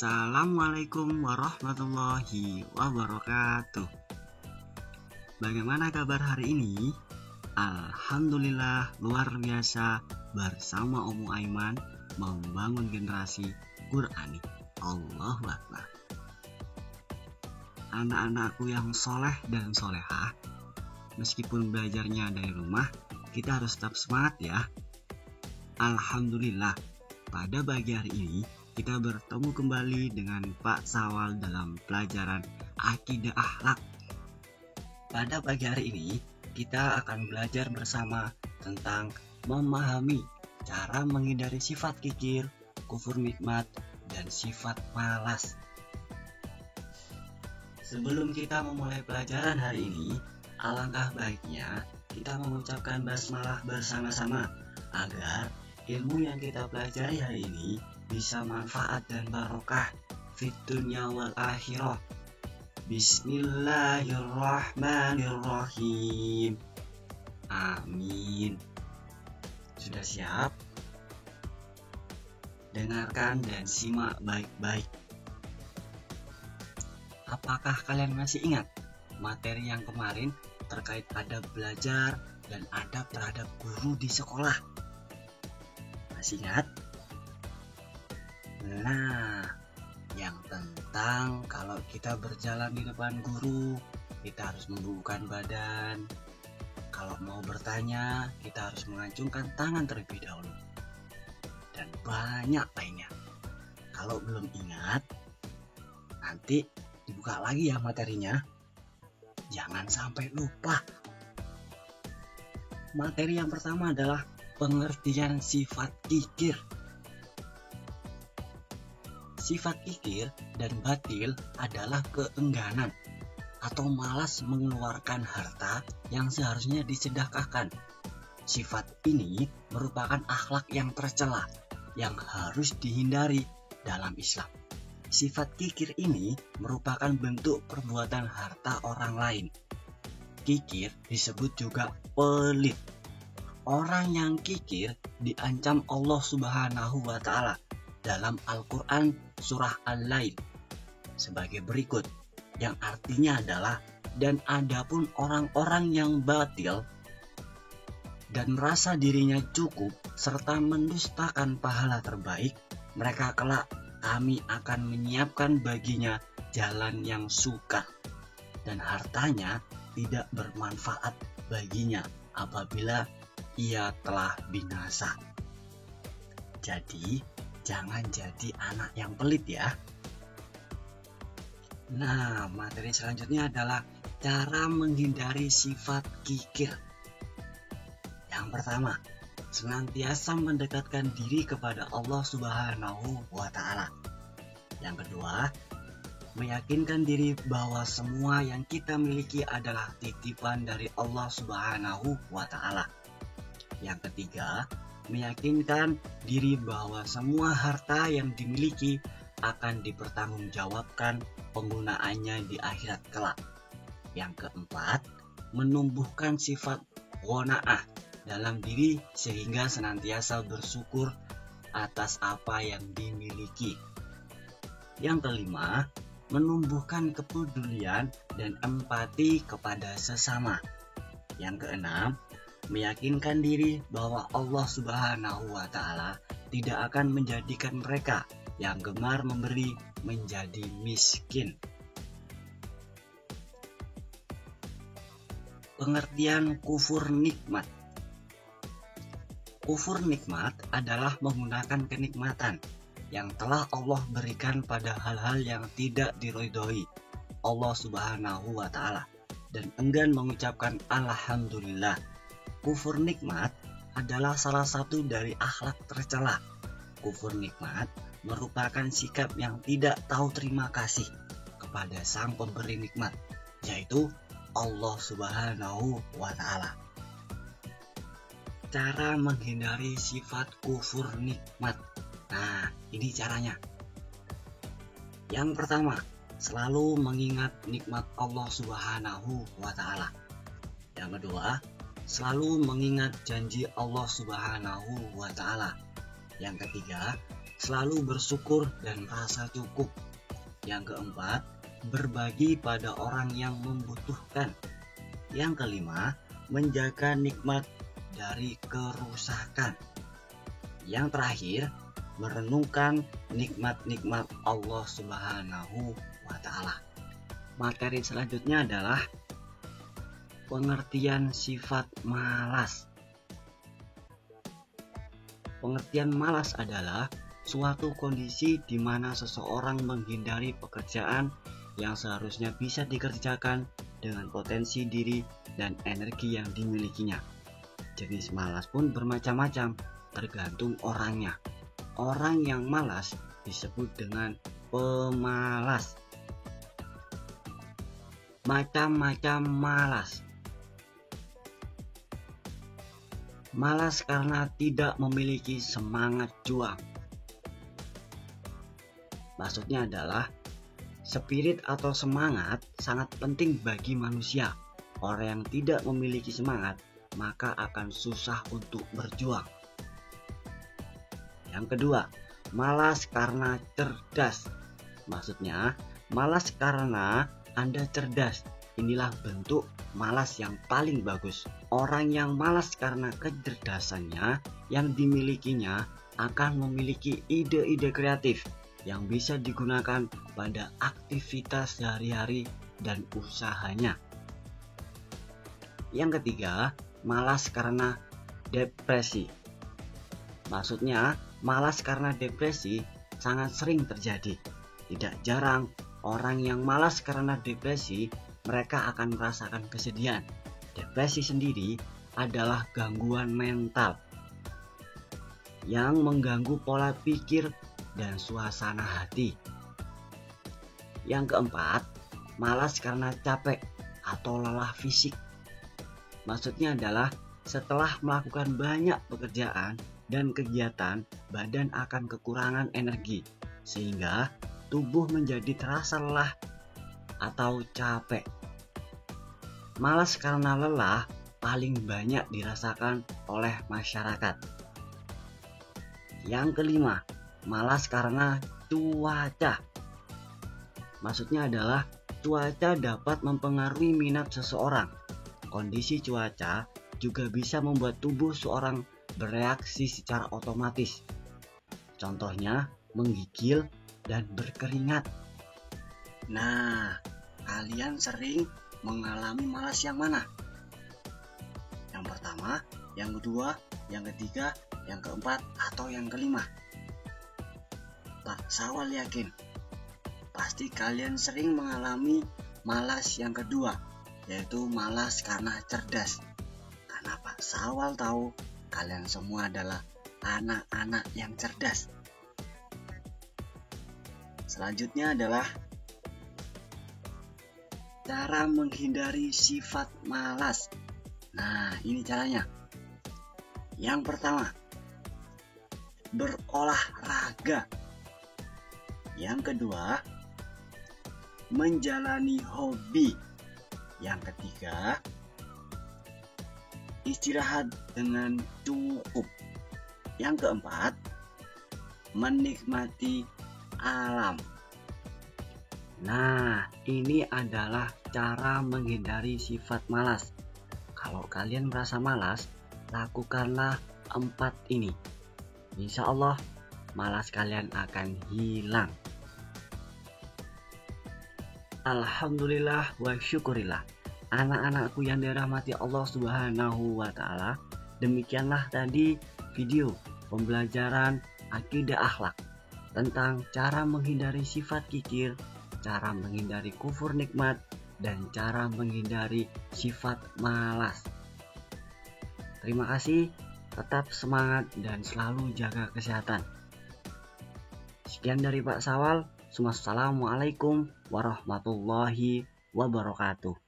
Assalamualaikum warahmatullahi wabarakatuh. Bagaimana kabar hari ini? Alhamdulillah luar biasa, bersama Omu Aiman membangun generasi Qurani. Allahu Akbar. Anak-anakku yang soleh dan solehah, meskipun belajarnya dari rumah, kita harus tetap semangat ya. Alhamdulillah, pada pagi hari ini kita bertemu kembali dengan Pak Sawal dalam pelajaran Akidah Akhlak. Pada pagi hari ini kita akan belajar bersama tentang memahami cara menghindari sifat kikir, kufur nikmat, dan sifat malas. Sebelum kita memulai pelajaran hari ini, alangkah baiknya kita mengucapkan basmalah bersama-sama agar ilmu yang kita pelajari hari ini bisa manfaat dan barokah fid dunya wal akhirah. Bismillahirrahmanirrahim. Amin. Sudah siap? Dengarkan dan simak baik-baik. Apakah kalian masih ingat materi yang kemarin terkait adab belajar dan adab terhadap guru di sekolah? Masih ingat? Nah, yang tentang kalau kita berjalan di depan guru, kita harus membubuhkan badan. Kalau mau bertanya, kita harus mengacungkan tangan terlebih dahulu. Dan banyak lainnya. Kalau belum ingat, nanti dibuka lagi ya materinya. Jangan sampai lupa. Materi yang pertama adalah pengertian sifat kikir. Sifat kikir dan batil adalah keengganan atau malas mengeluarkan harta yang seharusnya disedekahkan. Sifat ini merupakan akhlak yang tercela yang harus dihindari dalam Islam. Sifat kikir ini merupakan bentuk perbuatan harta orang lain. Kikir disebut juga pelit. Orang yang kikir diancam Allah Subhanahu wa Ta'ala dalam Al-Quran surah Al-Lail sebagai berikut, yang artinya adalah, dan adapun orang-orang yang batil dan merasa dirinya cukup serta mendustakan pahala terbaik, mereka kelak kami akan menyiapkan baginya jalan yang sukar dan hartanya tidak bermanfaat baginya apabila ia telah binasa. Jadi jangan jadi anak yang pelit ya. Nah, materi selanjutnya adalah cara menghindari sifat kikir. Yang pertama, senantiasa mendekatkan diri kepada Allah Subhanahu wa Ta'ala. Yang kedua, meyakinkan diri bahwa semua yang kita miliki adalah titipan dari Allah Subhanahu wa Ta'ala. Yang ketiga, meyakinkan diri bahwa semua harta yang dimiliki akan dipertanggungjawabkan penggunaannya di akhirat kelak. Yang keempat, menumbuhkan sifat qanaah dalam diri sehingga senantiasa bersyukur atas apa yang dimiliki. Yang kelima, menumbuhkan kepedulian dan empati kepada sesama. Yang keenam, meyakinkan diri bahwa Allah Subhanahu wa Ta'ala tidak akan menjadikan mereka yang gemar memberi menjadi miskin. Pengertian kufur nikmat. Kufur nikmat adalah menggunakan kenikmatan yang telah Allah berikan pada hal-hal yang tidak diridhoi Allah Subhanahu wa Ta'ala dan enggan mengucapkan alhamdulillah. Kufur nikmat adalah salah satu dari akhlak tercela. Kufur nikmat merupakan sikap yang tidak tahu terima kasih kepada sang pemberi nikmat, yaitu Allah Subhanahu wa Ta'ala. Cara menghindari sifat kufur nikmat. Nah, ini caranya. Yang pertama, selalu mengingat nikmat Allah Subhanahu wa Ta'ala. Yang kedua, selalu mengingat janji Allah Subhanahu wa Ta'ala. Yang ketiga, selalu bersyukur dan merasa cukup. Yang keempat, berbagi pada orang yang membutuhkan. Yang kelima, menjaga nikmat dari kerusakan. Yang terakhir, merenungkan nikmat-nikmat Allah Subhanahu wa Ta'ala. Materi selanjutnya adalah pengertian sifat malas. Pengertian malas adalah suatu kondisi di mana seseorang menghindari pekerjaan yang seharusnya bisa dikerjakan dengan potensi diri dan energi yang dimilikinya. Jenis malas pun bermacam-macam, tergantung orangnya. Orang yang malas disebut dengan pemalas. Macam-macam malas. Malas karena tidak memiliki semangat juang. Maksudnya adalah spirit atau semangat sangat penting bagi manusia. Orang yang tidak memiliki semangat maka akan susah untuk berjuang. Yang kedua, malas karena cerdas. Maksudnya, malas karena Anda cerdas. Inilah bentuk malas yang paling bagus. Orang yang malas karena kecerdasannya yang dimilikinya akan memiliki ide-ide kreatif yang bisa digunakan pada aktivitas sehari-hari dan usahanya. Yang ketiga, malas karena depresi. Maksudnya, malas karena depresi sangat sering terjadi. Tidak jarang orang yang malas karena depresi, mereka akan merasakan kesedihan. Depresi sendiri adalah gangguan mental yang mengganggu pola pikir dan suasana hati. Yang keempat, malas karena capek atau lelah fisik. Maksudnya adalah setelah melakukan banyak pekerjaan dan kegiatan, badan akan kekurangan energi sehingga tubuh menjadi terasa lelah atau capek. Malas karena lelah paling banyak dirasakan oleh masyarakat. Yang kelima, malas karena cuaca. Maksudnya adalah cuaca dapat mempengaruhi minat seseorang. Kondisi cuaca juga bisa membuat tubuh seorang bereaksi secara otomatis. Contohnya, menggigil dan berkeringat. Nah, kalian sering mengalami malas yang mana? Yang pertama, yang kedua, yang ketiga, yang keempat, atau yang kelima? Pak Sawal yakin pasti kalian sering mengalami malas yang kedua, yaitu malas karena cerdas. Karena Pak Sawal tahu kalian semua adalah anak-anak yang cerdas. Selanjutnya adalah cara menghindari sifat malas. Nah, ini caranya. Yang pertama, berolahraga. Yang kedua, menjalani hobi. Yang ketiga, istirahat dengan cukup. Yang keempat, menikmati alam. Nah, ini adalah cara menghindari sifat malas. Kalau kalian merasa malas, lakukanlah 4 ini. Insya Allah, malas kalian akan hilang. Alhamdulillah wa syukurillah. Anak-anakku yang dirahmati Allah Subhanahu wa Ta'ala, demikianlah tadi video pembelajaran akidah akhlak tentang cara menghindari sifat kikir, cara menghindari kufur nikmat, dan cara menghindari sifat malas. Terima kasih, tetap semangat dan selalu jaga kesehatan. Sekian dari Pak Sawal. Assalamualaikum warahmatullahi wabarakatuh.